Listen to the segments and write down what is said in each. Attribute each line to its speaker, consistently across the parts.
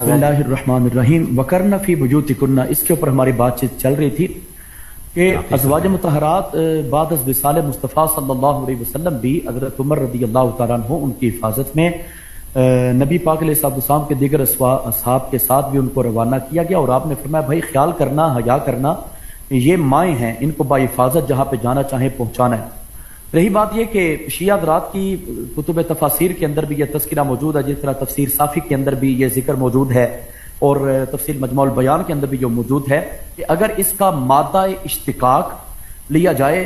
Speaker 1: बिस्मिल्लाहिर्रहमानिर्रहीम वकरना फी बुयूतिकुन्ना, इसके ऊपर हमारी बातचीत चल रही थी कि अज़वाज मुतहरात बाद अज़ विसाल मुस्तफ़ा सल्लल्लाहु अलैहि वसल्लम भी हज़रत उमर रज़ियल्लाहु तआला अन्हु उनकी हिफाजत में नबी पाक अलैहिस्सलाम के दीगर असहाब के साथ भी उनको रवाना किया गया। और आपने फरमाया भाई ख्याल करना, हया करना, ये माएँ हैं, इनको बाहिफाजत जहाँ पे जाना चाहे पहुँचाना है। रही बात यह कि शिया हज़रात की कुतुब तफासिर के अंदर भी यह तज़किरा मौजूद है, जिस तरह तफसीर साफ़ी के अंदर भी यह जिक्र मौजूद है और तफसीर मजमुअल बयान के अंदर भी जो मौजूद है कि अगर इसका मादा इश्तिकाक लिया जाए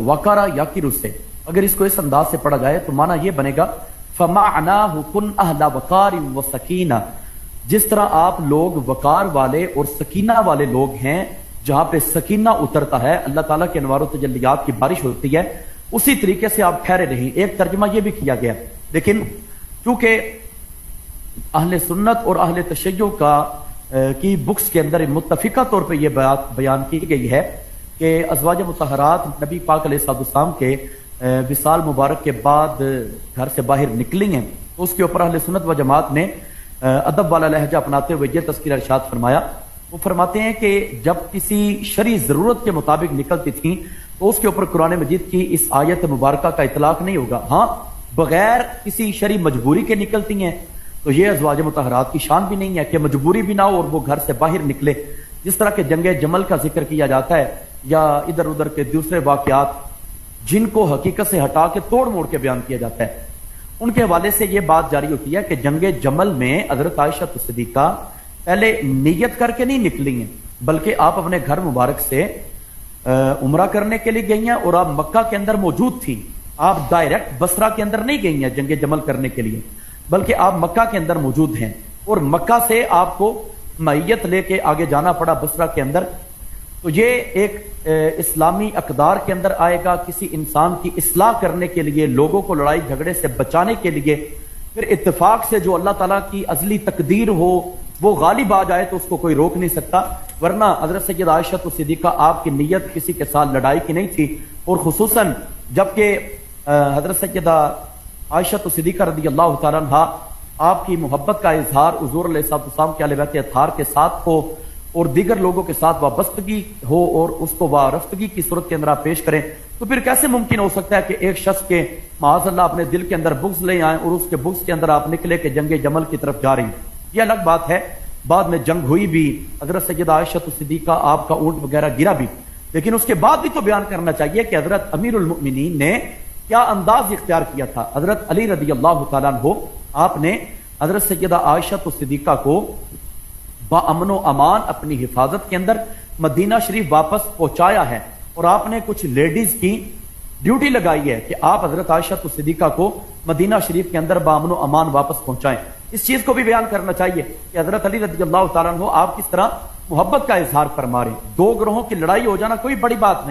Speaker 1: वकारा याकिरु से, अगर इसको इस अंदाज से पढ़ा जाए तो माना यह बनेगा फमाअनाहु कुन अहला वकारिन व सकीना। जिस तरह आप लोग वकार वाले और सकीना वाले लोग हैं, जहां पे सकीना उतरता है, अल्लाह ताला के अनवार तजल्लियात की बारिश होती है, उसी तरीके से आप ठहरे नहीं। एक तर्जुमा यह भी किया गया, लेकिन चूंकि अहले सुन्नत और अहले तशय्युअ की बुक्स के अंदर मुत्तफिका तौर पर यह बात बयान की गई है कि अज़वाज मुतहरात नबी पाक अलैहिस्सलाम के विसाल मुबारक के बाद घर से बाहर निकली हैं, तो उसके ऊपर अहले सुन्नत व जमात ने अदब वाला लहजा अपनाते हुए यह तज़किरा इरशाद फरमाया। वो फरमाते हैं कि जब किसी शरई जरूरत के मुताबिक निकलती थी तो उसके ऊपर कुरान मजीद की इस आयत मुबारक का इतलाक नहीं होगा। हाँ, बगैर किसी शरई मजबूरी के निकलती हैं तो ये अज़वाज मुतहरात की शान भी नहीं है कि मजबूरी भी ना हो और वो घर से बाहर निकले। जिस तरह के जंगे जमल का जिक्र किया जाता है या इधर उधर के दूसरे वाकयात जिनको हकीकत से हटा के तोड़ मोड़ के बयान किया जाता है, उनके हवाले से यह बात जारी होती है कि जंगे जमल में हज़रत आयशा सिद्दीक़ा पहले नियत करके नहीं निकली हैं, बल्कि आप अपने घर मुबारक से उमरा करने के लिए गई हैं और आप मक्का के अंदर मौजूद थी। आप डायरेक्ट बसरा के अंदर नहीं गई हैं जंगे जमल करने के लिए, बल्कि आप मक्का के अंदर मौजूद हैं और मक्का से आपको मैयत लेके आगे जाना पड़ा बसरा के अंदर। तो ये एक इस्लामी अकदार के अंदर आएगा, किसी इंसान की इस्लाह करने के लिए, लोगों को लड़ाई झगड़े से बचाने के लिए, फिर इत्तेफाक से जो अल्लाह ताला की अज़ली तकदीर हो वो गालिब आ जाए तो उसको कोई रोक नहीं सकता। वरना हज़रत सैयदा आयशा सिद्दीक़ा आपकी नीयत किसी के साथ लड़ाई की नहीं थी, और खुसूसन जबकि हज़रत सैयदा आयशा सिद्दीक़ा रज़ियल्लाहु तआला अन्हा आपकी मोहब्बत का इजहार हुज़ूर अलैहिस्सलाम के अहले बैत अतहार के साथ हो और दीगर लोगों के साथ वाबस्तगी हो और उसको वारफ्तगी की सूरत के अंदर आप पेश करें, तो फिर कैसे मुमकिन हो सकता है कि एक शख्स के माअज़ल्लाह अपने दिल के अंदर बुग़्ज़ ले आए और उसके बुग़्ज़ के अंदर आप निकले कि जंगे जमल की तरफ जा रही हैं। यह अलग बात है, बाद में जंग हुई भी, हज़रत सैयदा आयशा सिद्दीक़ा आपका ऊंट वगैरह गिरा भी, लेकिन उसके बाद भी तो बयान करना चाहिए कि हज़रत अमीरुल मोमिनीन ने क्या अंदाज इख्तियार किया था। हज़रत अली रज़ियल्लाहु तआला अन्हु आपने हज़रत सैयदा आयशा सिद्दीक़ा को बाअमन अमान अपनी हिफाजत के अंदर मदीना शरीफ वापस पहुंचाया है, और आपने कुछ लेडीज की ड्यूटी लगाई है कि आप हज़रत आयशा सिद्दीक़ा को मदीना शरीफ के अंदर बाअमन अमान वापस पहुंचाएं। इस चीज को भी बयान करना चाहिए कि हज़रत अली रज़ियल्लाहु तआला अन्हु आप किस तरह मोहब्बत का इजहार फरमा रहे हैं। दो ग्रोहों की लड़ाई हो जाना कोई बड़ी बात नहीं।